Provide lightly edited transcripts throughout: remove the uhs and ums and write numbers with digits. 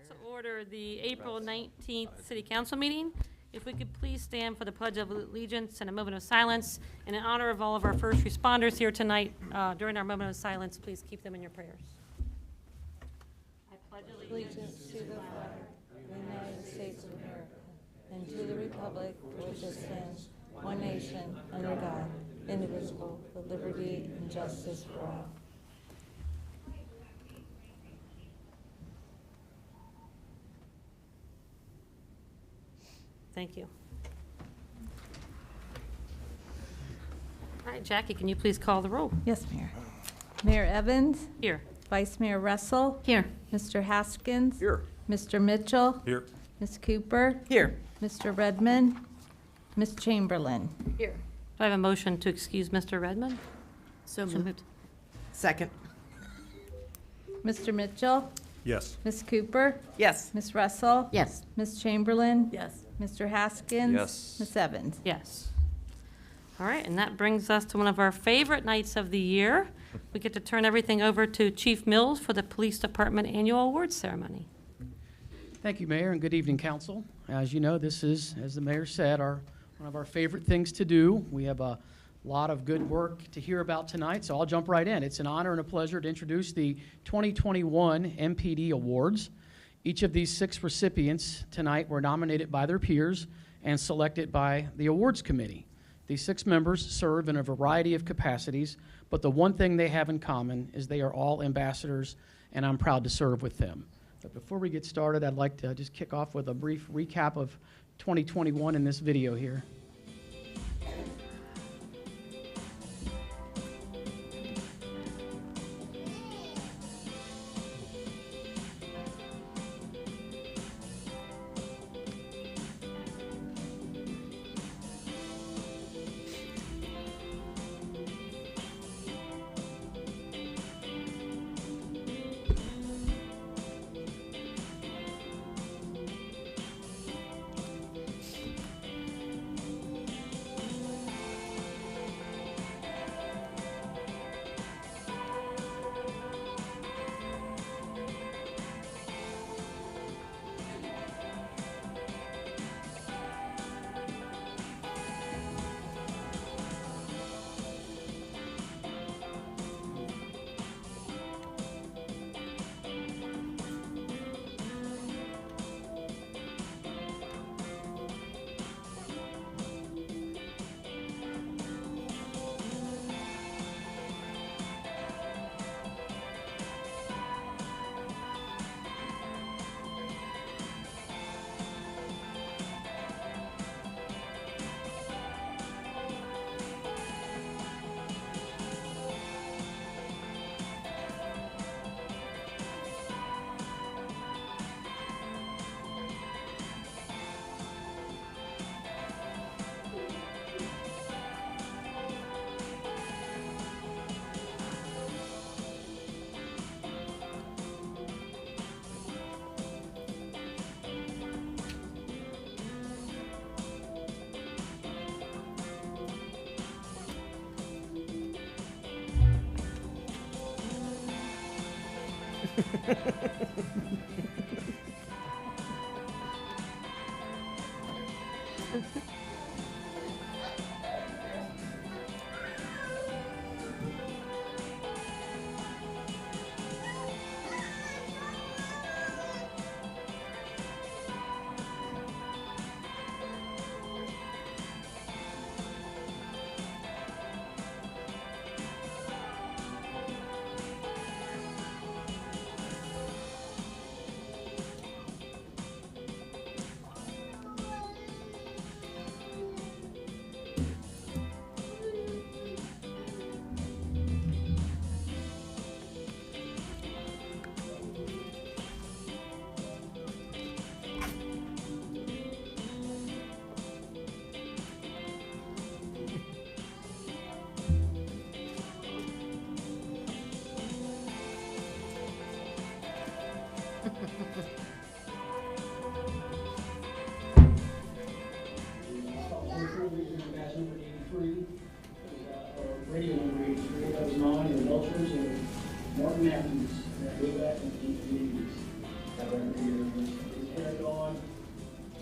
To order the April 19th City Council meeting. If we could please stand for the Pledge of Allegiance and a moment of silence. And in honor of all of our first responders here tonight, during our moment of silence, please keep them in your prayers. I pledge Allegiance to the flag of the United States of America and to the republic for which it stands, one nation, under God, indivisible, with liberty and justice for all. Thank you. All right, Jackie, can you please call the roll? Yes, Mayor. Mayor Evans? Here. Vice Mayor Russell? Here. Mr. Haskins? Here. Mr. Mitchell? Here. Ms. Cooper? Here. Mr. Redmond? Ms. Chamberlain? Here. Do I have a motion to excuse Mr. Redmond? So moved. Second. Mr. Mitchell? Yes. Ms. Cooper? Yes. Ms. Russell? Yes. Ms. Chamberlain? Yes. Mr. Haskins? Yes. Ms. Evans? Yes. All right, and that brings us to one of our favorite nights of the year. We get to turn everything over to Chief Mills for the Police Department Annual Awards Ceremony. Thank you, Mayor, and good evening, Council. As you know, this is, as the Mayor said, one of our favorite things to do. We have a lot of good work to hear about tonight, so I'll jump right in. It's an honor and a pleasure to introduce the 2021 MPD Awards. Each of these 6 recipients tonight were nominated by their peers and selected by the Awards Committee. These 6 members serve in a variety of capacities, but the one thing they have in common is they are all ambassadors, and I'm proud to serve with them. But before we get started, I'd like to just kick off with a brief recap of 2021 in this video here. Radio number 83, that was mine, and Milford and Martin Matthews, that way back in the 80s. have every year. It's been a gone,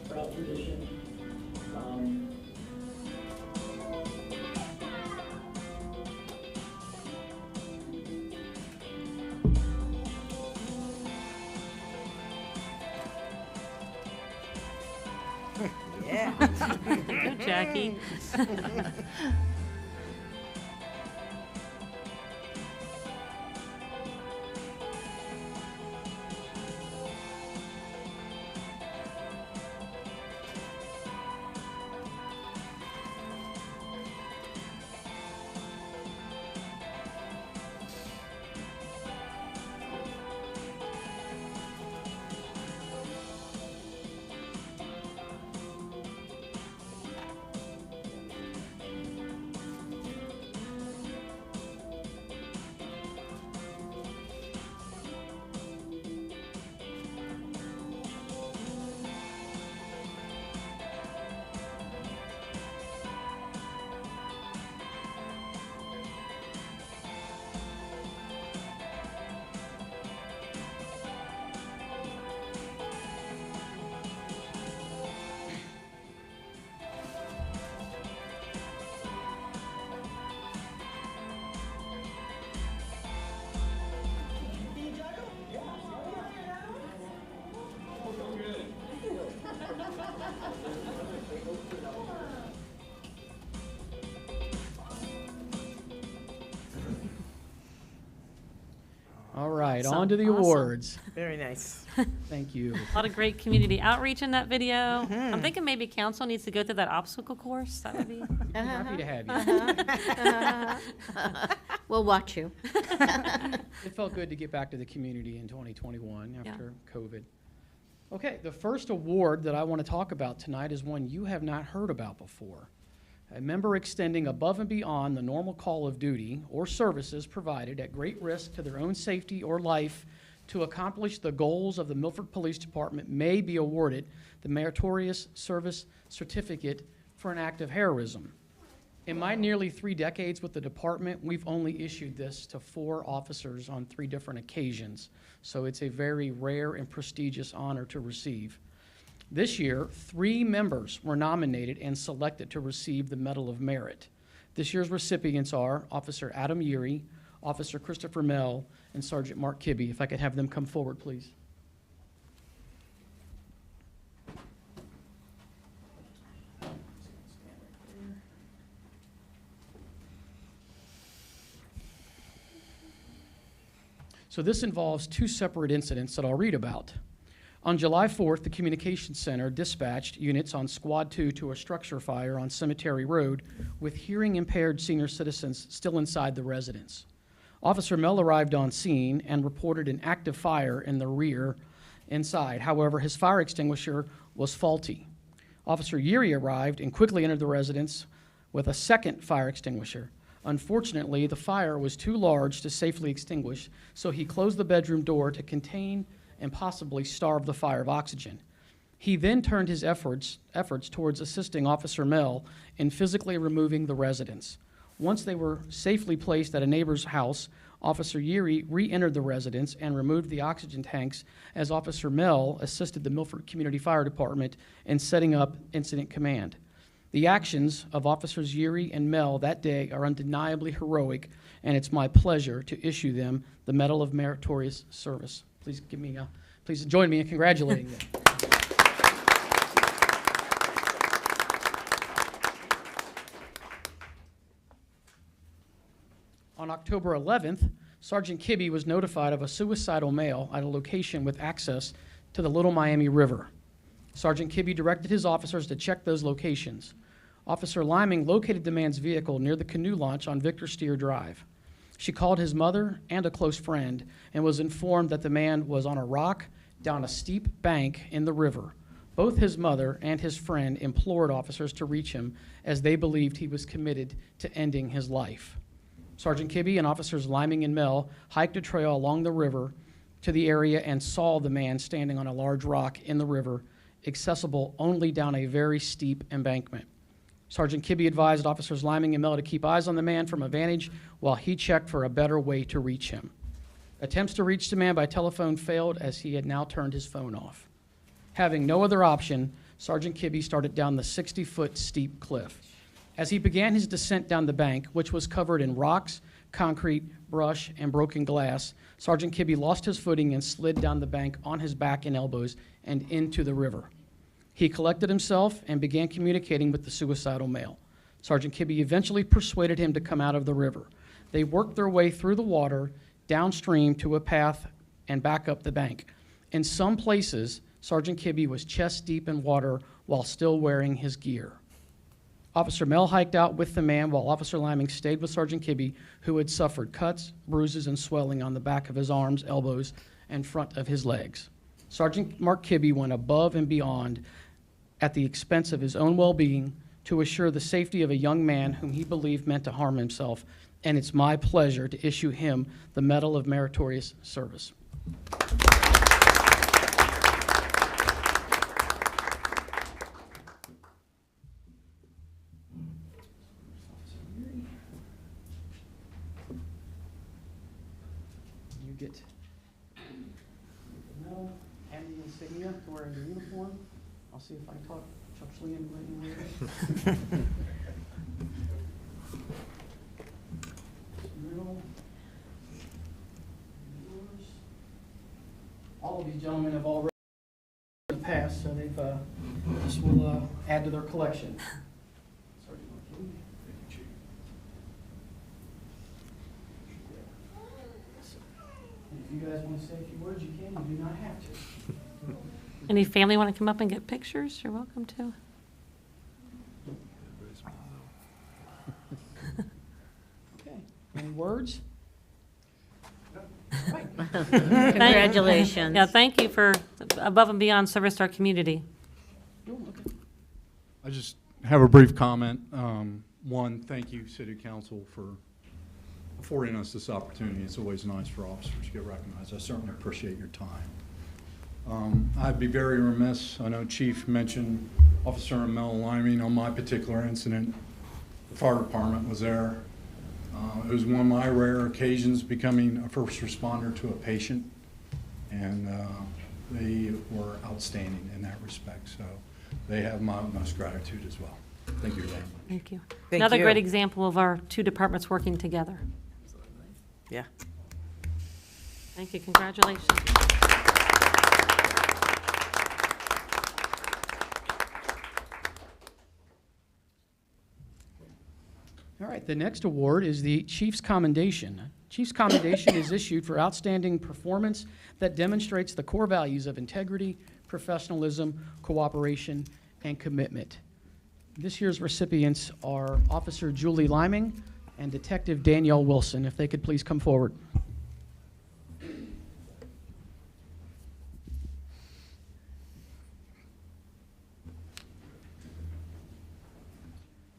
proud tradition. Yeah. Go, Jackie. All right, Awesome, on to the awesome. awards. Very nice. Thank you. A lot of great community outreach in that video. I'm thinking maybe council needs to go through that obstacle course. That would be. Happy to have you. We'll watch you. It felt good to get back to the community in 2021 Yeah. after COVID. Okay, the first award that I want to talk about tonight is one you have not heard about before. A member extending above and beyond the normal call of duty or services provided at great risk to their own safety or life to accomplish the goals of the Milford Police Department may be awarded the Meritorious Service Certificate for an act of heroism. In my nearly 3 decades with the department, we've only issued this to 4 officers on 3 different occasions, so it's a very rare and prestigious honor to receive. This year, 3 members were nominated and selected to receive the Medal of Merit. This year's recipients are Officer Adam Yeary, Officer Christopher Mell, and Sergeant Mark Kibbe. If I could have them come forward, please. So this involves 2 separate incidents that I'll read about. On July 4th, the Communications Center dispatched units on Squad 2 to a structure fire on Cemetery Road with hearing-impaired senior citizens still inside the residence. Officer Mell arrived on scene and reported an active fire in the rear inside. However, his fire extinguisher was faulty. Officer Yeary arrived and quickly entered the residence with a second fire extinguisher. Unfortunately, the fire was too large to safely extinguish, so he closed the bedroom door to contain and possibly starve the fire of oxygen. He then turned his efforts towards assisting Officer Mell in physically removing the residents. Once they were safely placed at a neighbor's house, Officer Yeary re-entered the residence and removed the oxygen tanks as Officer Mell assisted the Milford Community Fire Department in setting up incident command. The actions of Officers Yeary and Mell that day are undeniably heroic, and it's my pleasure to issue them the Medal of Meritorious Service. Please please join me in congratulating them. On October 11th, Sergeant Kibbe was notified of a suicidal male at a location with access to the Little Miami River. Sergeant Kibbe directed his officers to check those locations. Officer Liming located the man's vehicle near the canoe launch on Victor Steer Drive. She called his mother and a close friend and was informed that the man was on a rock down a steep bank in the river. Both his mother and his friend implored officers to reach him as they believed he was committed to ending his life. Sergeant Kibbe and Officers Liming and Mell hiked a trail along the river to the area and saw the man standing on a large rock in the river, accessible only down a very steep embankment. Sergeant Kibbe advised Officers Liming and Mell to keep eyes on the man from a vantage while he checked for a better way to reach him. Attempts to reach the man by telephone failed as he had now turned his phone off. Having no other option, Sergeant Kibbe started down the 60-foot steep cliff. As he began his descent down the bank, which was covered in rocks, concrete, brush, and broken glass, Sergeant Kibbe lost his footing and slid down the bank on his back and elbows and into the river. He collected himself and began communicating with the suicidal male. Sergeant Kibbe eventually persuaded him to come out of the river. They worked their way through the water, downstream to a path, and back up the bank. In some places, Sergeant Kibbe was chest deep in water while still wearing his gear. Officer Mel hiked out with the man while Officer Liming stayed with Sergeant Kibbe, who had suffered cuts, bruises, and swelling on the back of his arms, elbows, and front of his legs. Sergeant Mark Kibbe went above and beyond at the expense of his own well-being to assure the safety of a young man whom he believed meant to harm himself, and it's my pleasure to issue him the Medal of Meritorious Service. You get the medal and the insignia to wear in your uniform. I'll see if I can talk Chuck Schlian right now. Medal. Yours. All of these gentlemen have already passed, so they've this will add to their collection. If you guys want to say a few words, you can. You do not have to. Any family want to come up and get pictures? You're welcome to. Okay. Any words? Congratulations. Yeah, thank you for above and beyond service to our community. Oh, okay. I just have a brief comment. One, thank you, City Council, for affording us this opportunity. It's always nice for officers to get recognized. I certainly appreciate your time. I'd be very remiss, I know Chief mentioned Officer Mel Liming on my particular incident. The fire department was there. It was one of my rare occasions becoming a first responder to a patient, and they were outstanding in that respect. So they have my utmost gratitude as well. Thank you very much. Thank you. Thank Another you. great example of our two departments working together. Yeah. Thank you. Congratulations. All right, the next award is the Chief's Commendation. Chief's Commendation is issued for outstanding performance that demonstrates the core values of integrity, professionalism, cooperation, and commitment. This year's recipients are Officer Julie Liming and Detective Danielle Wilson. If they could please come forward.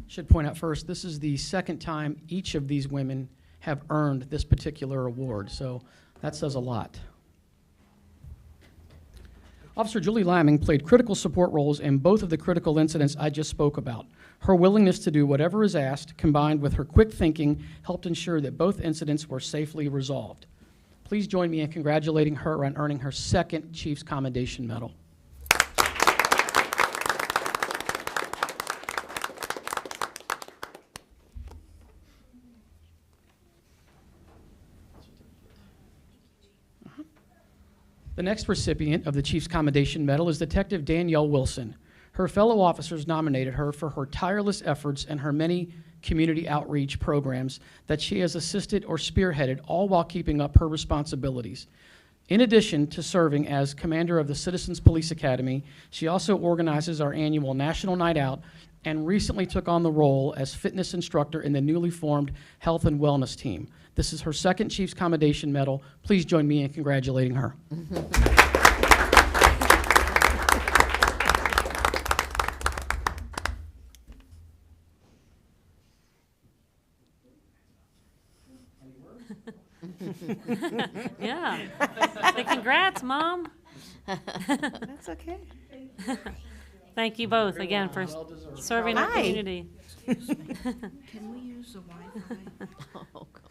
Should point out first, this is the second time each of these women have earned this particular award, so that says a lot. Officer Julie Liming played critical support roles in both of the critical incidents I just spoke about. Her willingness to do whatever is asked, combined with her quick thinking, helped ensure that both incidents were safely resolved. Please join me in congratulating her on earning her second Chief's Commendation Medal. The next recipient of the Chief's Commendation Medal is Detective Danielle Wilson. Her fellow officers nominated her for her tireless efforts and her many community outreach programs that she has assisted or spearheaded, all while keeping up her responsibilities. In addition to serving as commander of the Citizens Police Academy, she also organizes our annual National Night Out and recently took on the role as fitness instructor in the newly formed Health and Wellness Team. This is her second Chief's Commendation Medal. Please join me in congratulating her. Yeah. Say congrats, Mom. That's okay. Thank you both again for serving our Hi. community. Can we use the Wi-Fi? Oh, God.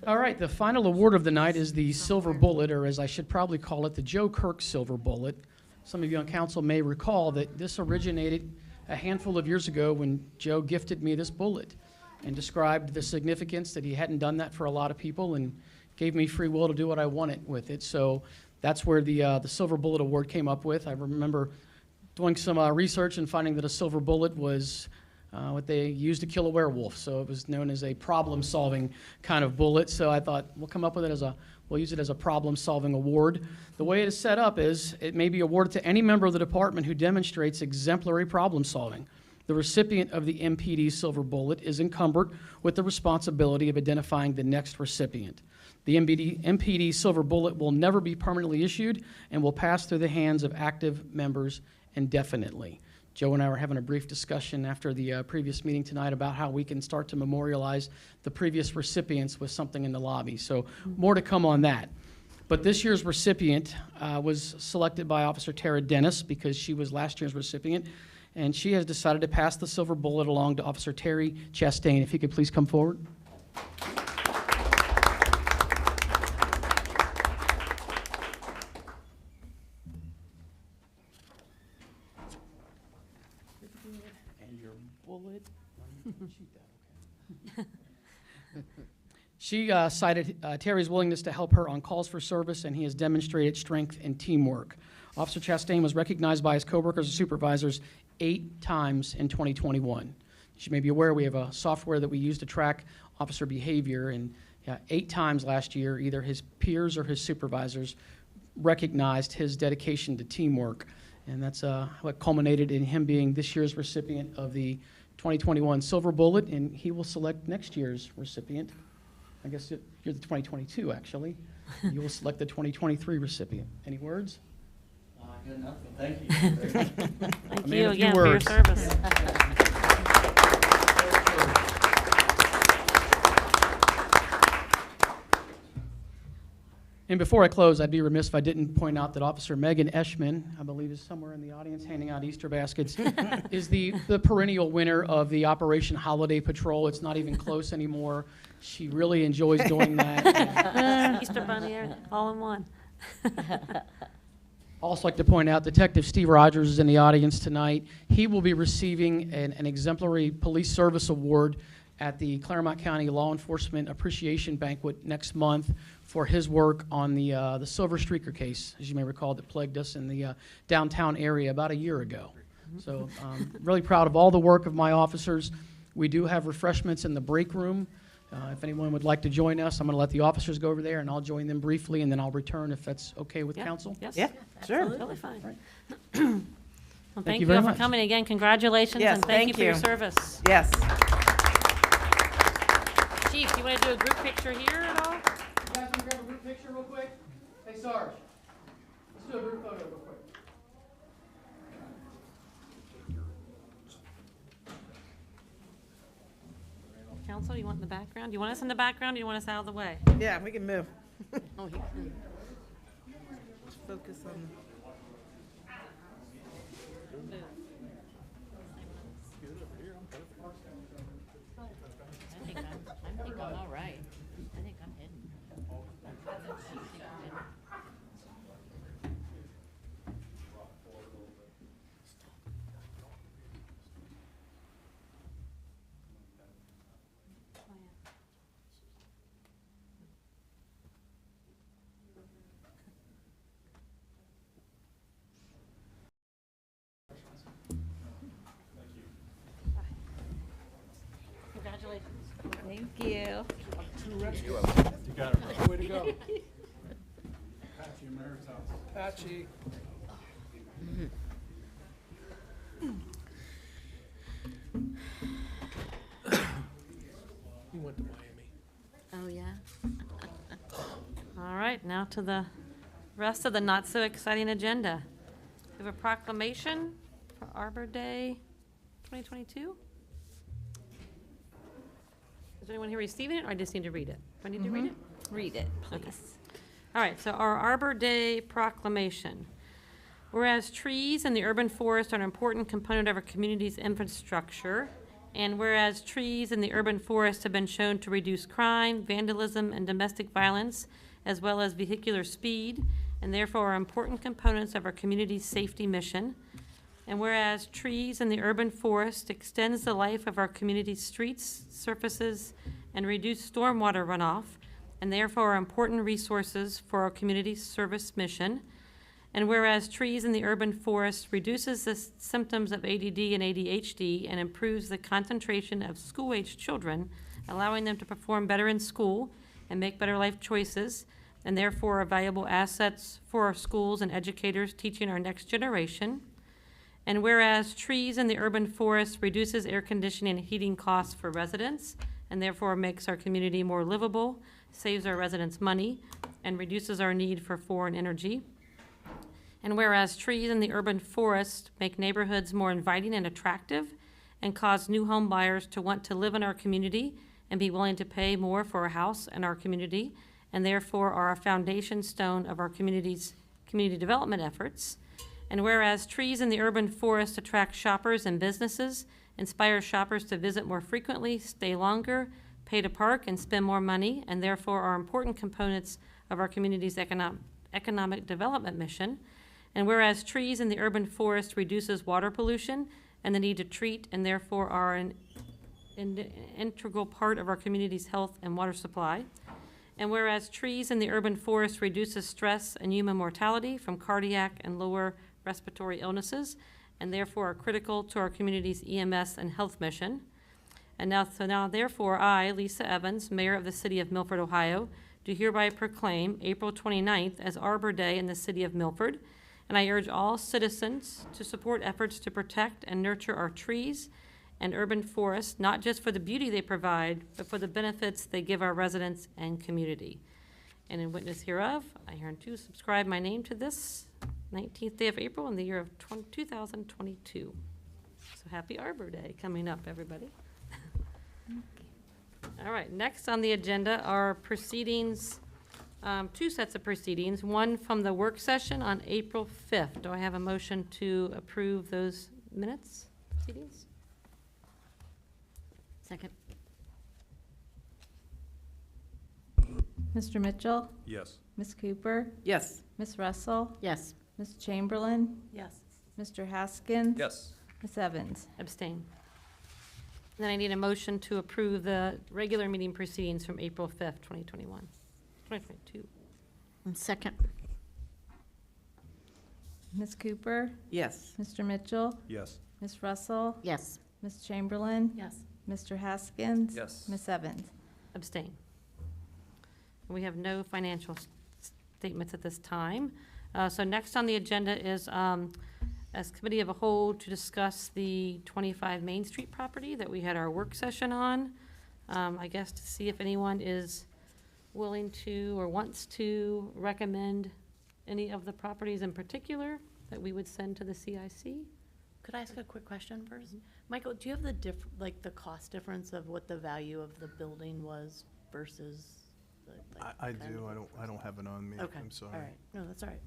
All right, the final award of the night is the Silver Bullet, or as I should probably call it, the Joe Kirk Silver Bullet. Some of you on council may recall that this originated a handful of years ago when Joe gifted me this bullet and described the significance that he hadn't done that for a lot of people and gave me free will to do what I wanted with it. So that's where the Silver Bullet Award came up with. I remember doing some research and finding that a silver bullet was what they used to kill a werewolf. So it was known as a problem-solving kind of bullet. So I thought we'll come up with it we'll use it as a problem-solving award. The way it is set up is it may be awarded to any member of the department who demonstrates exemplary problem-solving. The recipient of the MPD Silver Bullet is encumbered with the responsibility of identifying the next recipient. The MPD Silver Bullet will never be permanently issued and will pass through the hands of active members indefinitely. Joe and I were having a brief discussion after the previous meeting tonight about how we can start to memorialize the previous recipients with something in the lobby. So more to come on that. But this year's recipient was selected by Officer Tara Dennis because she was last year's recipient, and she has decided to pass the Silver Bullet along to Officer Terry Chastain. If you could please come forward. She cited Terry's willingness to help her on calls for service, and he has demonstrated strength and teamwork. Officer Chastain was recognized by his coworkers and supervisors 8 times in 2021. As you may be aware, we have a software that we use to track officer behavior, and 8 times last year, either his peers or his supervisors recognized his dedication to teamwork, and that's what culminated in him being this year's recipient of the 2021 Silver Bullet, and he will select next year's recipient. I guess you're the 2022, actually. You will select the 2023 recipient. Any words? Good enough. Thank you. Thank Man, you a few again for your words. service. And before I close, I'd be remiss if I didn't point out that Officer Megan Eschman, I believe is somewhere in the audience handing out Easter baskets, is the perennial winner of the Operation Holiday Patrol. It's not even close anymore. She really enjoys doing that. Easter Bunny, all in one. I'd also like to point out Detective Steve Rogers is in the audience tonight. He will be receiving an exemplary police service award at the Clermont County Law Enforcement Appreciation Banquet next month for his work on the Silver Streaker case, as you may recall, that plagued us in the downtown area about a year ago. So really proud of all the work of my officers. We do have refreshments in the break room. If anyone would like to join us, I'm going to let the officers go over there, and I'll join them briefly, and then I'll return if that's okay with Yeah. council. Yes. Yeah, sure. Totally fine. Right. Well, thank you you all very for much. coming again. Congratulations, Yes, and thank you thank for your you. service. Yes. Chief, do you want to do a group picture here at all? You guys want to grab a group picture real quick? Hey, Sarge, let's do a group photo real quick. Council, you want in the background? Do you want us in the background, or do you want us out of the way? Yeah, we can move. Oh, here. Focus on. I think I'm all right. I think I'm hidden. Congratulations. Thank you. You got it. Way to go. Patchy, Mayor's house. Patchy. You went to Miami. Oh, yeah? All right, now to the rest of the not-so-exciting agenda. We have a proclamation for Arbor Day 2022. Is anyone here receiving it, or I just need to read it? Do I need to read it? Read it, please. All right, so our Arbor Day proclamation. Whereas trees and the urban forest are an important component of our community's infrastructure, and whereas trees in the urban forest have been shown to reduce crime, vandalism, and domestic violence, as well as vehicular speed, and therefore are important components of our community's safety mission. And whereas trees in the urban forest extends the life of our community's streets, surfaces, and reduce stormwater runoff, and therefore are important resources for our community's service mission. And whereas trees in the urban forest reduces the symptoms of ADD and ADHD and improves the concentration of school-aged children, allowing them to perform better in school and make better life choices, and therefore are valuable assets for our schools and educators teaching our next generation. And whereas trees in the urban forest reduces air conditioning and heating costs for residents, and therefore makes our community more livable, saves our residents money, and reduces our need for foreign energy. And whereas trees in the urban forest make neighborhoods more inviting and attractive, and cause new home buyers to want to live in our community and be willing to pay more for a house in our community, and therefore are a foundation stone of our community's community development efforts. And whereas trees in the urban forest attract shoppers and businesses, inspire shoppers to visit more frequently, stay longer, pay to park, and spend more money, and therefore are important components of our community's economic development mission. And whereas trees in the urban forest reduces water pollution and the need to treat, and therefore are an integral part of our community's health and water supply. And whereas trees in the urban forest reduces stress and human mortality from cardiac and lower respiratory illnesses, and therefore are critical to our community's EMS and health mission. And now therefore I, Lisa Evans, Mayor of the City of Milford, Ohio, do hereby proclaim April 29th as Arbor Day in the City of Milford, and I urge all citizens to support efforts to protect and nurture our trees and urban forests, not just for the beauty they provide, but for the benefits they give our residents and community. And in witness hereof, I hereunto subscribe my name to this 19th day of April in the year of 2022. So happy Arbor Day coming up, everybody. All right, next on the agenda are proceedings, two sets of proceedings, one from the work session on April 5th. Do I have a motion to approve those minutes, proceedings? Second. Mr. Mitchell? Yes. Ms. Cooper? Yes. Ms. Russell? Yes. Ms. Chamberlain? Yes. Mr. Haskins? Yes. Ms. Evans? Abstain. Then I need a motion to approve the regular meeting proceedings from April 5th, 2022. And second. Ms. Cooper? Yes. Mr. Mitchell? Yes. Ms. Russell? Yes. Ms. Chamberlain? Yes. Mr. Haskins? Yes. Ms. Evans? Abstain. We have no financial statements at this time. So next on the agenda is, as committee of a whole, to discuss the 25 Main Street property that we had our work session on. I guess to see if anyone is willing to or wants to recommend any of the properties in particular that we would send to the CIC. Could I ask a quick question first? Michael, do you have the the cost difference of what the value of the building was versus the? like, I kind do. of- I don't have it on me. Okay, I'm sorry. all right. No, that's all right.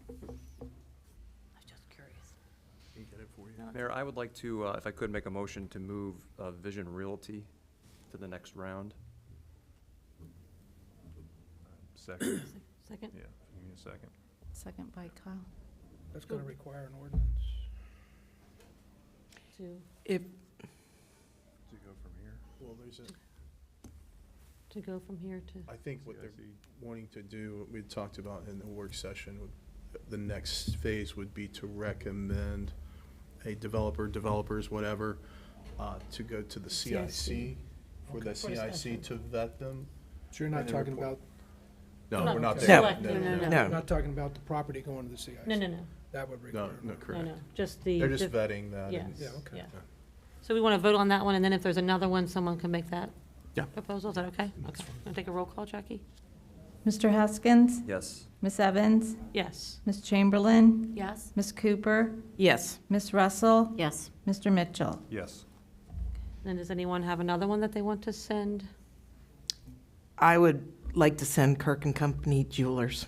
I was just curious. I can get it for you. No, Mayor, I would like to, if I could, make a motion to move Vision Realty to the next round. Second. Second? Yeah, give me a second. Second by Kyle. That's gonna require an ordinance. To If, To go from here? Well, go from here to, I think what they're wanting to do, we talked about in the work session, the next phase would be to recommend a developers, whatever, to go to the CIC, for the CIC to vet them. So you're not And then talking report. about, No, No. we're not No. there. No. no. not talking about the property going to the CIC? no. That would No, require. no, No, correct. no, just the. They're just the- vetting that. Yes. and- Yeah, okay. Yeah. So we want to vote on that one, and then if there's another one, someone can make that Yeah. proposal. Is that okay? Okay. Want to take a roll call, Jackie? Mr. Haskins? Yes. Ms. Evans? Yes. Ms. Chamberlain? Yes? Ms. Cooper? yes. Ms. Russell? Yes. Mr. Mitchell? Yes. And does anyone have another one that they want to send? I would like to send Kirk and Company Jewelers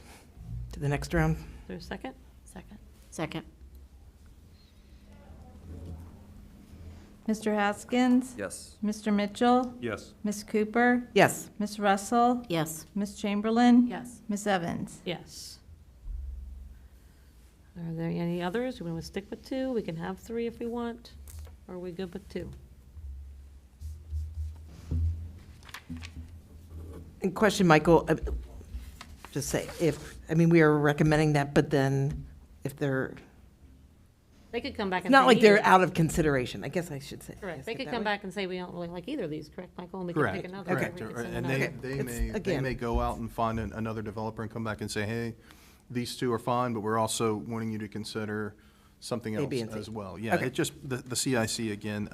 to the next round. there a second? Second. Second. Mr. Haskins? Yes. Mr. Mitchell? Yes. Ms. Cooper? Yes. Ms. Russell? Yes. Ms. Chamberlain? Yes. Ms. Evans? Yes. Are there any others? We want to stick with 2? We can have 3 if we want. Or are we good with 2? And question, Michael, just say, we are recommending that, but then if they're, They could come back it's and say not like they're neither. out of consideration, I guess I should say. Correct. Yes, They like could that come way. back and say, we don't really like either of these, correct, Michael? And we can pick Correct, another. or correct. we can send And another. they It's, may again- go out and find another developer and come back and say, hey, these 2 are fine, but we're also wanting you to consider something A, else B, and C. as well. Yeah, Okay. it just, the CIC, again,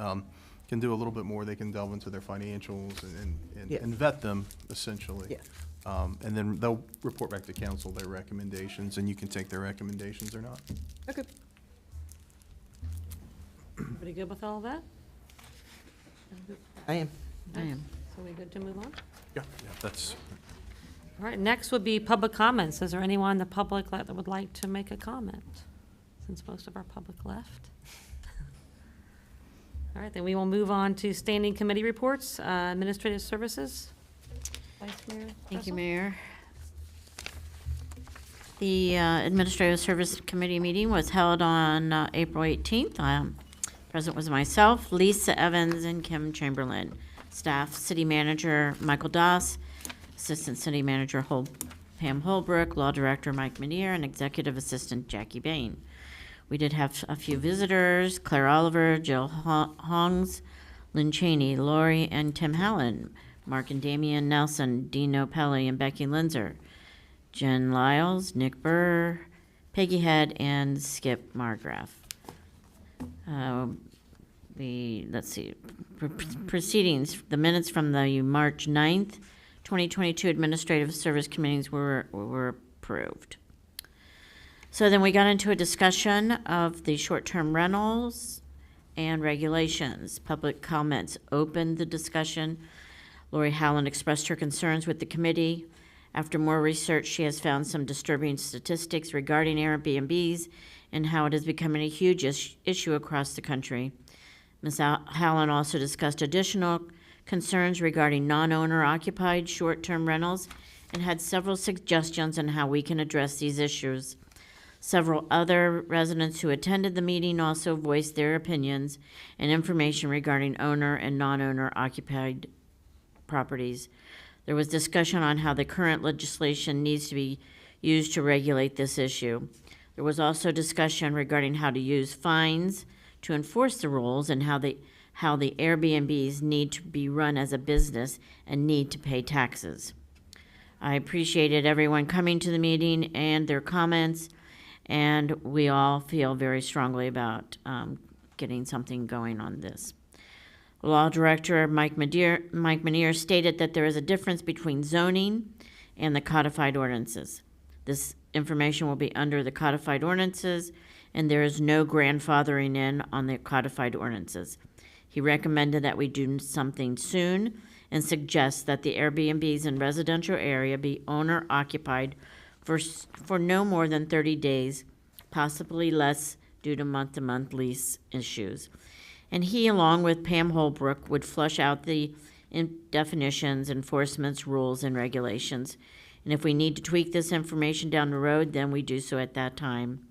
can do a little bit more. They can delve into their financials Yeah. and vet them, essentially. Yeah. And then they'll report back to council their recommendations, and you can take their recommendations or not. Okay. Everybody good with all of that? I am. I am. So we good to move on? Yeah, that's, All right, next would be public comments. Is there anyone in the public that would like to make a comment? Since most of our public left. All right, then we will move on to standing committee reports, administrative services. Vice Mayor Thank you, Russell? Mayor. The Administrative Service Committee meeting was held on April 18th. Present was myself, Lisa Evans, and Kim Chamberlain. Staff, City Manager Michael Doss, Assistant City Manager Pam Holbrook, Law Director Mike Manier, and Executive Assistant Jackie Bain. We did have a few visitors, Claire Oliver, Jill Hongs, Lynn Cheney, Lori and Tim Hallen, Mark and Damian Nelson, Dino Pelli and Becky Linzer, Jen Lyles, Nick Burr, Peggy Head, and Skip Margraf. Let's see, proceedings, the minutes from the March 9th, 2022 Administrative Service Committees were approved. So then we got into a discussion of the short-term rentals and regulations. Public comments opened the discussion. Lori Howland expressed her concerns with the committee. After more research, she has found some disturbing statistics regarding Airbnbs and how it is becoming a huge issue across the country. Ms. Howland also discussed additional concerns regarding non-owner occupied short-term rentals and had several suggestions on how we can address these issues. Several other residents who attended the meeting also voiced their opinions and information regarding owner and non-owner occupied properties. There was discussion on how the current legislation needs to be used to regulate this issue. There was also discussion regarding how to use fines to enforce the rules and how the Airbnbs need to be run as a business and need to pay taxes. I appreciated everyone coming to the meeting and their comments, and we all feel very strongly about getting something going on this. Law Director Mike Manier stated that there is a difference between zoning and the codified ordinances. This information will be under the codified ordinances, and there is no grandfathering in on the codified ordinances. He recommended that we do something soon and suggests that the Airbnbs in residential area be owner occupied for no more than 30 days, possibly less due to month-to-month lease issues. And he, along with Pam Holbrook, would flush out the definitions, enforcements, rules, and regulations. And if we need to tweak this information down the road, then we do so at that time.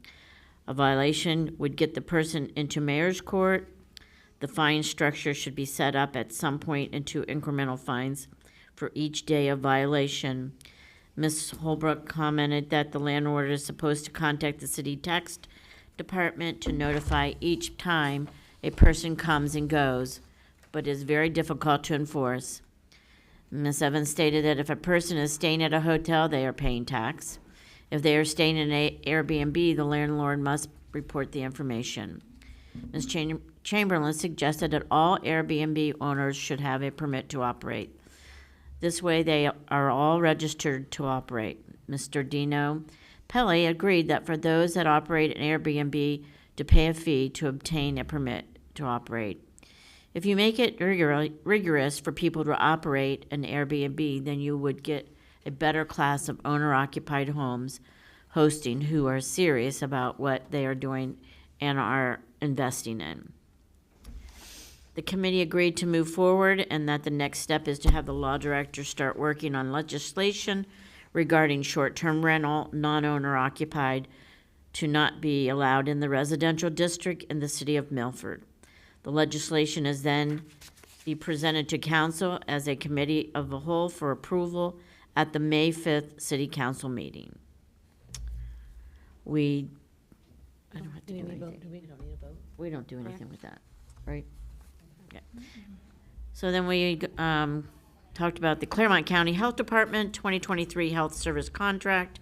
A violation would get the person into mayor's court. The fine structure should be set up at some point into incremental fines for each day of violation. Ms. Holbrook commented that the landlord is supposed to contact the city tax department to notify each time a person comes and goes, but is very difficult to enforce. Ms. Evans stated that if a person is staying at a hotel, they are paying tax. If they are staying in an Airbnb, the landlord must report the information. Ms. Chamberlain suggested that all Airbnb owners should have a permit to operate. This way, they are all registered to operate. Mr. Dino Pelli agreed that for those that operate an Airbnb, to pay a fee to obtain a permit to operate. If you make it rigorous for people to operate an Airbnb, then you would get a better class of owner-occupied homes hosting who are serious about what they are doing and are investing in. The committee agreed to move forward and that the next step is to have the law director start working on legislation regarding short-term rental, non-owner occupied, to not be allowed in the residential district in the city of Milford. The legislation is then be presented to council as a committee of the whole for approval at the May 5th city council meeting. I don't have to do anything. We don't need a vote. We don't do anything Correct. with that, right? Okay. So then we talked about the Clermont County Health Department 2023 Health Service Contract.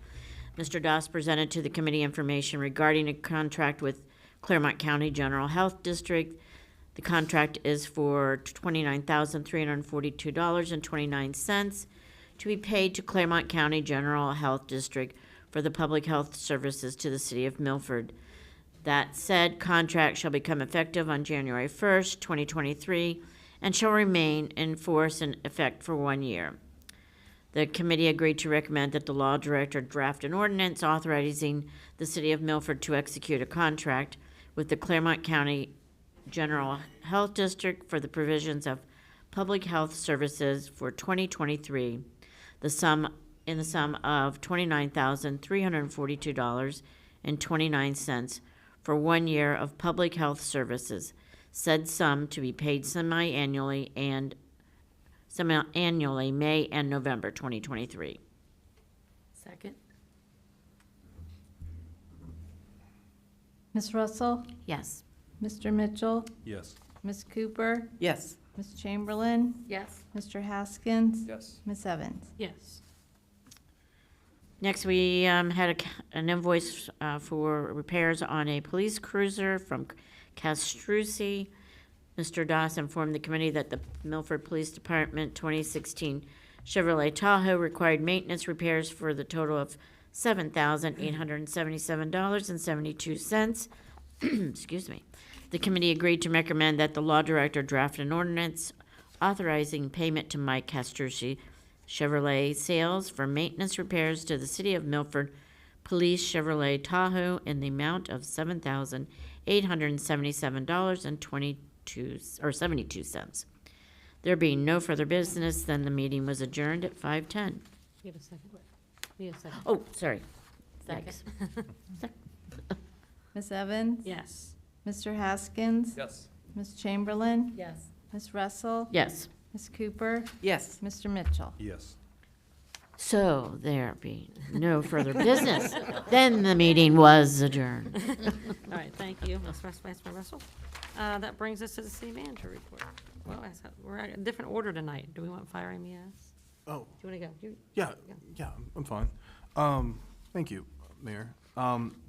Mr. Doss presented to the committee information regarding a contract with Clermont County General Health District. The contract is for $29,342.29 to be paid to Clermont County General Health District for the public health services to the city of Milford. That said contract shall become effective on January 1st, 2023, and shall remain in force and effect for 1 year. The committee agreed to recommend that the law director draft an ordinance authorizing the city of Milford to execute a contract with the Clermont County General Health District for the provisions of public health services for 2023, the sum of $29,342.29 for 1 year of public health services, said sum to be paid semi-annually May and November 2023. Second? Ms. Russell? Yes. Mr. Mitchell? Yes. Ms. Cooper? Yes. Ms. Chamberlain? Yes. Mr. Haskins? Yes. Ms. Evans? Yes. Next, we had an invoice for repairs on a police cruiser from Castrucci. Mr. Doss informed the committee that the Milford Police Department 2016 Chevrolet Tahoe required maintenance repairs for the total of $7,877.72. Excuse me. The committee agreed to recommend that the law director draft an ordinance authorizing payment to Mike Castrucci Chevrolet Sales for maintenance repairs to the city of Milford Police Chevrolet Tahoe in the amount of $7,877.72. There being no further business, then the meeting was adjourned at 5:10. We have a second. We have a second. Oh, sorry. Second. Yikes. Ms. Evans? Yes. Mr. Haskins? Yes. Ms. Chamberlain? Yes. Ms. Russell? Yes. Ms. Cooper? Yes. Mr. Mitchell? Yes. So there being no further business, then the meeting was adjourned. All right, thank you, Ms. Russell. That brings us to the city manager report. Well, we're at a different order tonight. Do we want fire MES? Oh, Do you want to go? yeah, yeah, I'm fine. Thank you, Mayor.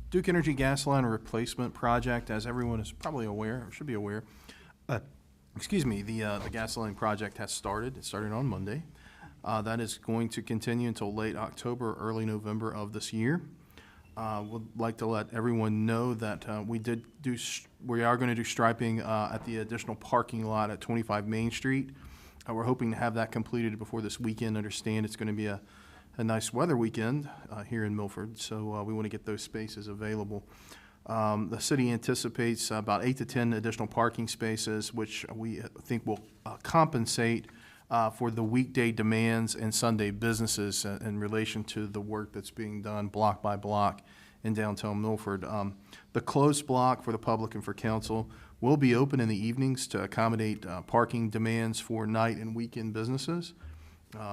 Duke Energy gas line replacement project, as everyone is probably aware, or should be aware, the gas line project has started. It started on Monday. That is going to continue until late October, early November of this year. Would like to let everyone know that we are going to do striping at the additional parking lot at 25 Main Street. We're hoping to have that completed before this weekend. Understand it's going to be a nice weather weekend here in Milford, so we want to get those spaces available. The city anticipates about 8 to 10 additional parking spaces, which we think will compensate for the weekday demands and Sunday businesses in relation to the work that's being done block by block in downtown Milford. The closed block for the public and for council will be open in the evenings to accommodate parking demands for night and weekend businesses.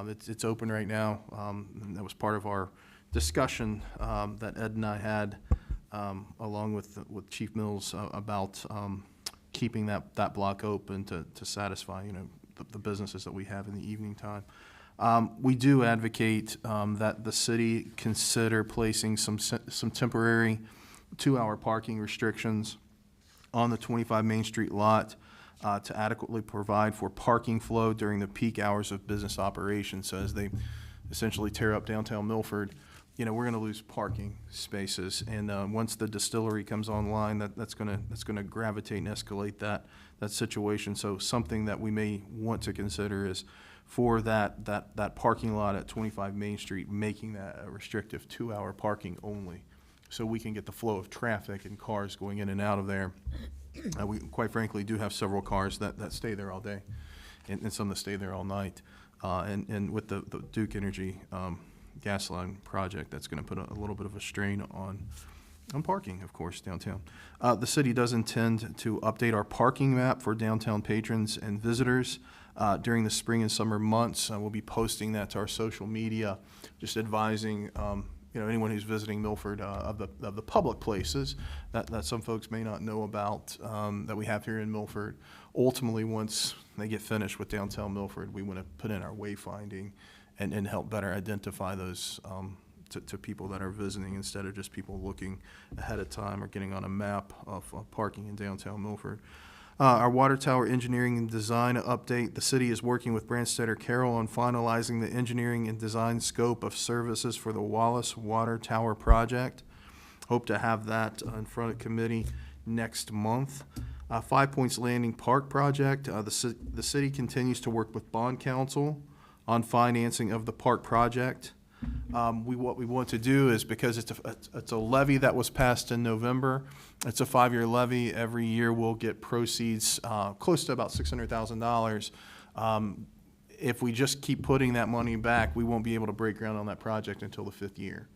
It's open right now. And that was part of our discussion that Ed and I had along with Chief Mills about keeping that block open to satisfy, the businesses that we have in the evening time. We do advocate that the city consider placing some temporary 2-hour parking restrictions on the 25 Main Street lot to adequately provide for parking flow during the peak hours of business operations. So as they essentially tear up downtown Milford, we're going to lose parking spaces. And once the distillery comes online, that's going to gravitate and escalate that situation. So something that we may want to consider is for that parking lot at 25 Main Street, making that a restrictive 2-hour parking only, so we can get the flow of traffic and cars going in and out of there. We quite frankly do have several cars that stay there all day, and some that stay there all night. And with the Duke Energy gas line project, that's going to put a little bit of a strain on parking, of course, downtown. The city does intend to update our parking map for downtown patrons and visitors during the spring and summer months. We'll be posting that to our social media, just advising anyone who's visiting Milford of the public places that some folks may not know about that we have here in Milford. Ultimately, once they get finished with downtown Milford, we want to put in our wayfinding and help better identify those to people that are visiting, instead of just people looking ahead of time or getting on a map of parking in downtown Milford. Our water tower engineering and design update. The city is working with Branstetter Carroll on finalizing the engineering and design scope of services for the Wallace Water Tower project. Hope to have that in front of committee next month. 5 Points Landing Park project. The city continues to work with bond counsel on financing of the park project. What we want to do is, because it's a levy that was passed in November, it's a 5-year levy. Every year we'll get proceeds close to about $600,000. If we just keep putting that money back, we won't be able to break ground on that project until the 5th year.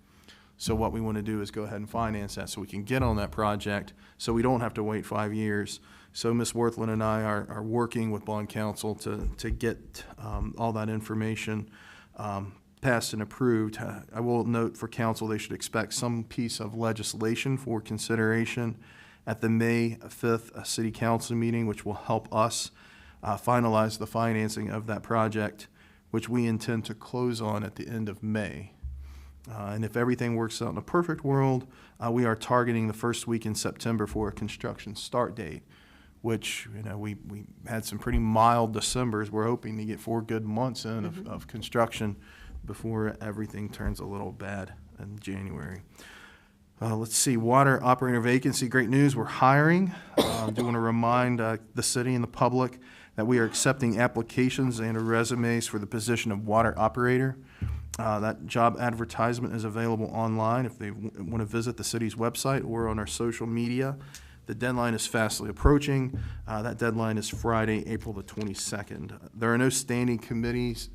So what we want to do is go ahead and finance that so we can get on that project, so we don't have to wait 5 years. So Ms. Worthland and I are working with bond counsel to get all that information passed and approved. I will note for council, they should expect some piece of legislation for consideration at the May 5th City Council meeting, which will help us finalize the financing of that project, which we intend to close on at the end of May. And if everything works out in a perfect world, we are targeting the first week in September for a construction start date, which, we had some pretty mild Decembers. We're hoping to get 4 good months in of construction before everything turns a little bad in January. Let's see, water operator vacancy, great news, we're hiring. I do want to remind the city and the public that we are accepting applications and resumes for the position of water operator. That job advertisement is available online if they want to visit the city's website or on our social media. The deadline is fastly approaching. That deadline is Friday, April the 22nd. There are no standing committees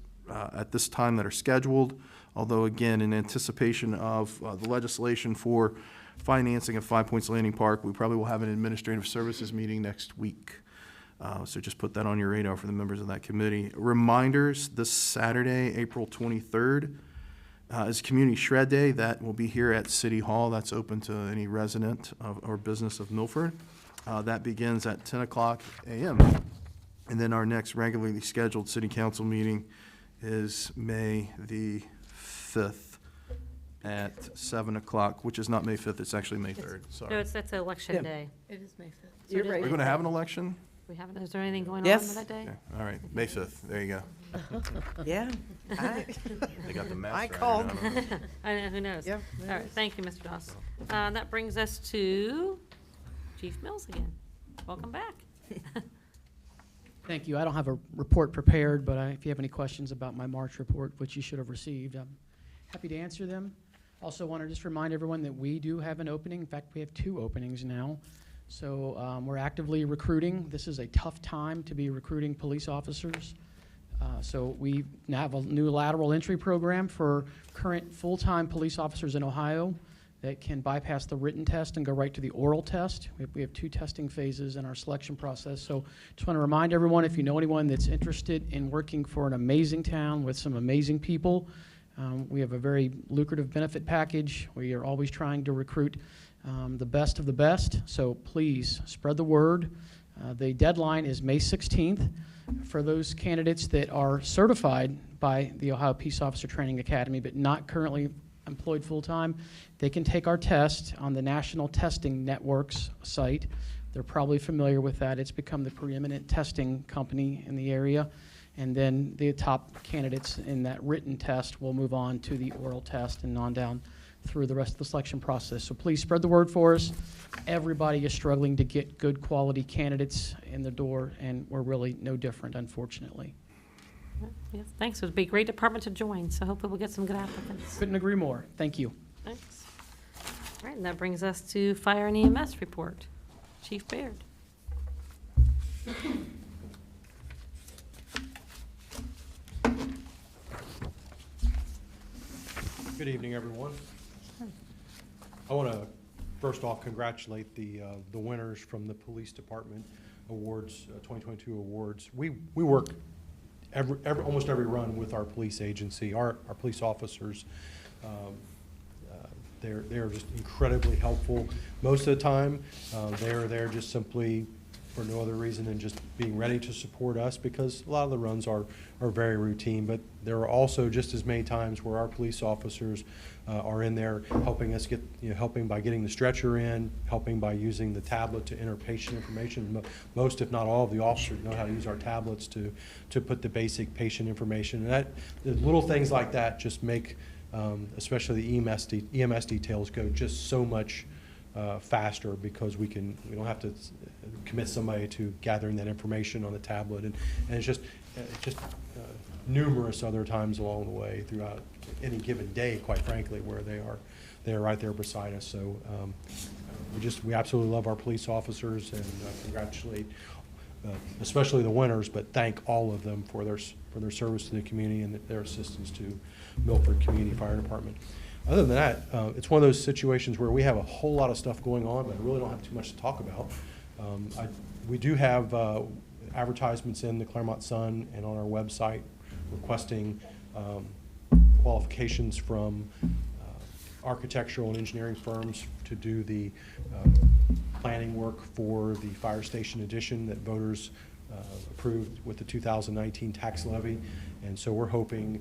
at this time that are scheduled, although again, in anticipation of the legislation for financing of 5 Points Landing Park, we probably will have an administrative services meeting next week. So just put that on your radar for the members of that committee. Reminders, this Saturday, April 23rd, is Community Shred Day. That will be here at City Hall. That's open to any resident or business of Milford. That begins at 10 o'clock a.m. And then our next regularly scheduled city council meeting is May the 5th at 7 o'clock, which is not May 5th, it's actually May 3rd, sorry. No, that's election Yeah. day. It is May 5th. You're right. We're going to have an election? We haven't, is there anything going on Yes. that day? Okay, all right, May 5th, there you go. Yeah. They got the math I right. called. I don't know. I know, who knows? Yep, All right, thank you, Mr. Doss. That brings us to Chief Mills again. Welcome back. Thank you. I don't have a report prepared, but if you have any questions about my March report, which you should have received, I'm happy to answer them. Also want to just remind everyone that we do have an opening. In fact, we have 2 openings now. So we're actively recruiting. This is a tough time to be recruiting police officers. So we now have a new lateral entry program for current full-time police officers in Ohio that can bypass the written test and go right to the oral test. We have 2 testing phases in our selection process. So just want to remind everyone, if you know anyone that's interested in working for an amazing town with some amazing people, we have a very lucrative benefit package. We are always trying to recruit the best of the best. So please spread the word. The deadline is May 16th. For those candidates that are certified by the Ohio Peace Officer Training Academy but not currently employed full-time, they can take our test on the National Testing Network's site. They're probably familiar with that. It's become the preeminent testing company in the area. And then the top candidates in that written test will move on to the oral test and on down through the rest of the selection process. So please spread the word for us. Everybody is struggling to get good quality candidates in the door, and we're really no different, unfortunately. Yes, thanks. It would be a great department to join, so hopefully we'll get some good applicants. Couldn't agree more. Thank you. Thanks. All right, and that brings us to Fire and EMS report. Chief Baird. Good evening, everyone. I want to first off congratulate the winners from the Police Department Awards, 2022 awards. We work almost every run with our police agency. Our police officers, they're just incredibly helpful. Most of the time, they're there just simply for no other reason than just being ready to support us, because a lot of the runs are very routine. But there are also just as many times where our police officers are in there helping us helping by getting the stretcher in, helping by using the tablet to enter patient information. Most, if not all, of the officers know how to use our tablets to put the basic patient information. And the little things like that just make, especially the EMS details, go just so much faster, because we don't have to commit somebody to gathering that information on the tablet, and it's just numerous other times along the way throughout any given day, quite frankly, where they are right there beside us. So we absolutely love our police officers, and congratulate especially the winners, but thank all of them for their service to the community and their assistance to Milford Community Fire Department. Other than that, it's one of those situations where we have a whole lot of stuff going on, but I really don't have too much to talk about. We do have advertisements in the Clermont Sun and on our website requesting qualifications from architectural and engineering firms to do the planning work for the fire station addition that voters approved with the 2019 tax levy. And so we're hoping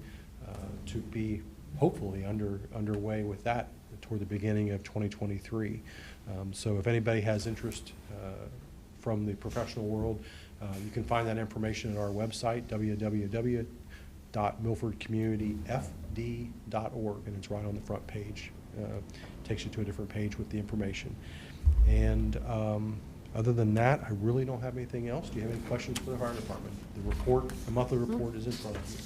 to be hopefully underway with that toward the beginning of 2023. So if anybody has interest from the professional world, you can find that information at our website, www.milfordcommunityfd.org, and it's right on the front page. Takes you to a different page with the information. And other than that, I really don't have anything else. Do you have any questions for the fire department? The monthly report is in front of you.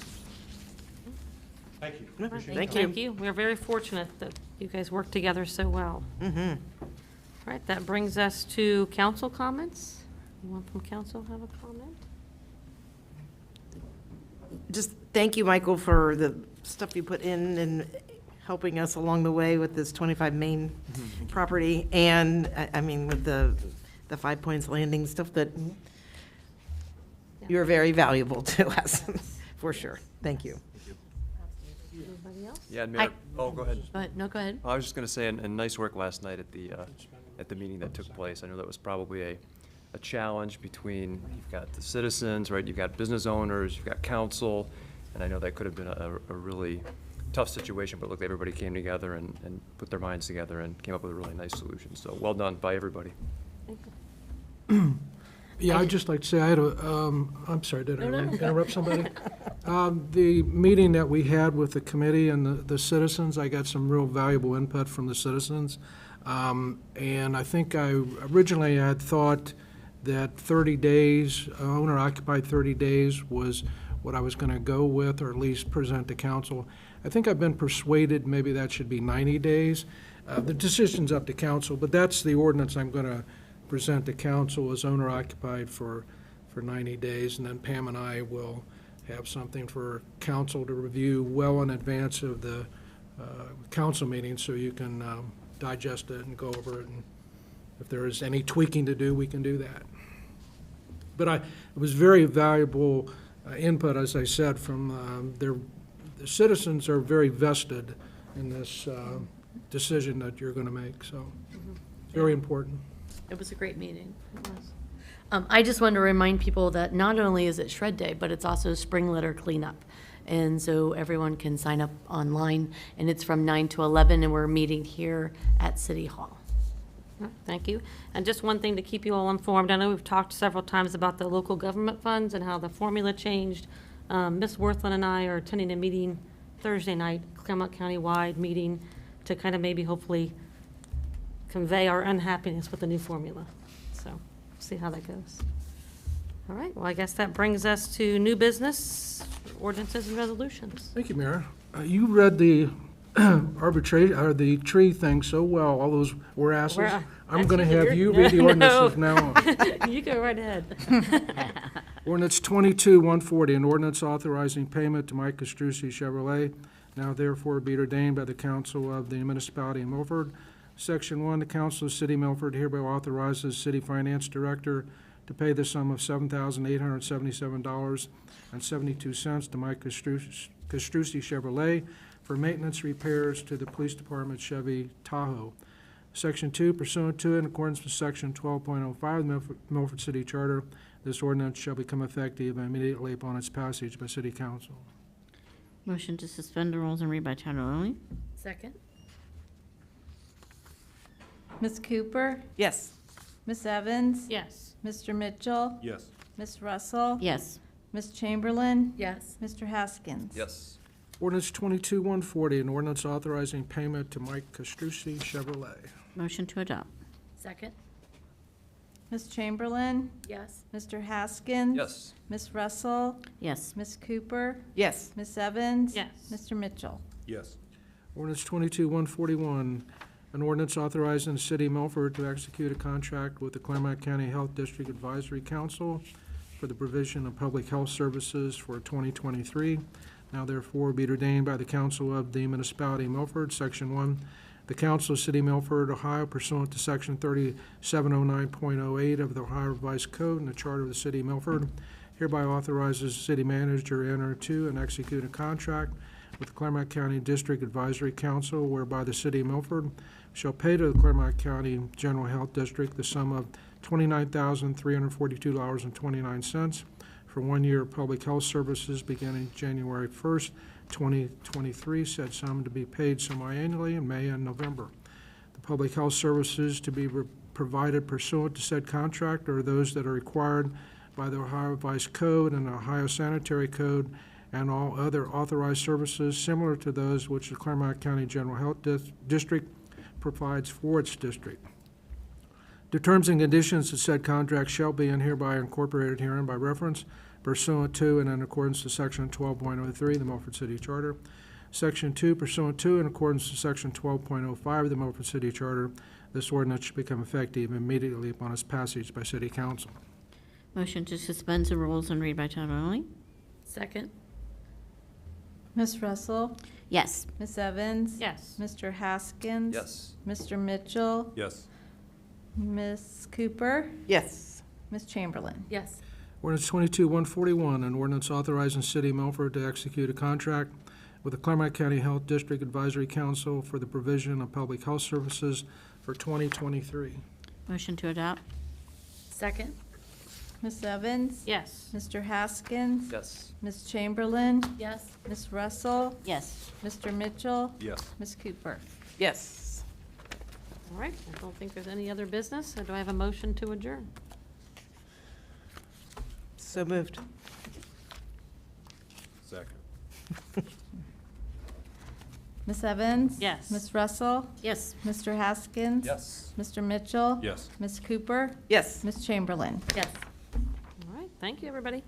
Thank you. Thank you. Thank you. We're very fortunate that you guys work together so well. Mm-hmm. All right, that brings us to council comments. Anyone from council have a comment? Just thank you, Michael, for the stuff you put in and helping us along the way with this 25 Main property, and I mean with the 5 Points Landing stuff, that you're very valuable to us, for sure. Thank you. Anybody else? Yeah, and Mayor, oh, go ahead. No, go ahead. I was just going to say, and nice work last night at the meeting that took place. I know that was probably a challenge between, you've got the citizens, right? You've got business owners, you've got council, and I know that could have been a really tough situation, but look, everybody came together and put their minds together and came up with a really nice solution. So well done by everybody. Yeah, I'd just like to say, I had I'm sorry, did I interrupt somebody? The meeting that we had with the committee and the citizens, I got some real valuable input from the citizens. And I think I originally had thought that 30 days, owner-occupied 30 days was what I was going to go with, or at least present to council. I think I've been persuaded maybe that should be 90 days. The decision's up to council, but that's the ordinance I'm going to present to council as owner-occupied for 90 days, and then Pam and I will have something for council to review well in advance of the council meeting, so you can digest it and go over it, and if there is any tweaking to do, we can do that. But it was very valuable input, as I said, from the citizens are very vested in this decision that you're going to make, so it's very important. It was a great meeting. It was. I just wanted to remind people that not only is it Shred Day, but it's also Spring Litter Cleanup. And so everyone can sign up online, and it's from 9 to 11, and we're meeting here at City Hall. Thank you. And just one thing to keep you all informed, I know we've talked several times about the local government funds and how the formula changed. Ms. Worthland and I are attending a meeting Thursday night, Clermont County-wide meeting, to kind of maybe hopefully convey our unhappiness with the new formula. So, see how that goes. All right, well, I guess that brings us to new business. for ordinances and resolutions. Thank you, Mayor. You read the the tree thing so well, all those whereases. I'm going to have you read the ordinances from now on. You go right ahead. Ordinance 22-140, an ordinance authorizing payment to Mike Castrucci Chevrolet, now therefore be ordained by the council of the municipality of Milford. Section 1, the council of the city of Milford hereby authorizes city finance director to pay the sum of $7,877.72 to Mike Castrucci Chevrolet for maintenance repairs to the police department Chevy Tahoe. Section 2, pursuant to, in accordance with Section 12.05 of the Milford City Charter, this ordinance shall become effective immediately upon its passage by City Council. Motion to suspend the rules and read by title only? Second? Ms. Cooper? Yes. Ms. Evans? Yes. Mr. Mitchell? Yes. Ms. Russell? Yes. Ms. Chamberlain? Yes. Mr. Haskins? Yes. Ordinance 22-140, an ordinance authorizing payment to Mike Castrucci Chevrolet. Motion to adopt? Second? Ms. Chamberlain? Yes. Mr. Haskins? Yes. Ms. Russell? Yes. Ms. Cooper? Yes. Ms. Evans? Yes. Mr. Mitchell? Yes. Ordinance 22-141, an ordinance authorizing the city of Milford to execute a contract with the Clermont County Health District Advisory Council for the provision of public health services for 2023. Now therefore be it ordained by the council of the municipality of Milford. Section 1, the council of the city of Milford, Ohio, pursuant to Section 3709.08 of the Ohio Revised Code and the Charter of the city of Milford, hereby authorizes the city manager to enter into and execute a contract with the Clermont County District Advisory Council, whereby the city of Milford shall pay to the Clermont County General Health District the sum of $29,342.29 for 1 year of public health services beginning January 1st, 2023, said sum to be paid semi-annually in May and November. The public health services to be provided pursuant to said contract are those that are required by the Ohio Revised Code and the Ohio Sanitary Code, and all other authorized services similar to those which the Clermont County General Health District provides for its district. The terms and conditions of said contract shall be and hereby incorporated herein by reference, pursuant to and in accordance to Section 12.03 of the Milford City Charter. Section 2, pursuant to and in accordance to Section 12.05 of the Milford City Charter, this ordinance should become effective immediately upon its passage by City Council. Motion to suspend the rules and read by title only? Second? Ms. Russell? Yes. Ms. Evans? Yes. Mr. Haskins? Yes. Mr. Mitchell? Yes. Ms. Cooper? Yes. Ms. Chamberlain? Yes. Ordinance 22-141, an ordinance authorizing the city of Milford to execute a contract with the Clermont County Health District Advisory Council for the provision of public health services for 2023. Motion to adopt? Second? Ms. Evans? Yes. Mr. Haskins? Yes. Ms. Chamberlain? Yes. Ms. Russell? Yes. Mr. Mitchell? Yes. Ms. Cooper? Yes. All right, I don't think there's any other business, so do I have a motion to adjourn? So moved. Second. Ms. Evans? Yes. Ms. Russell? Yes. Mr. Haskins? Yes. Mr. Mitchell? Yes. Ms. Cooper? Yes. Ms. Chamberlain? Yes. All right, thank you, everybody.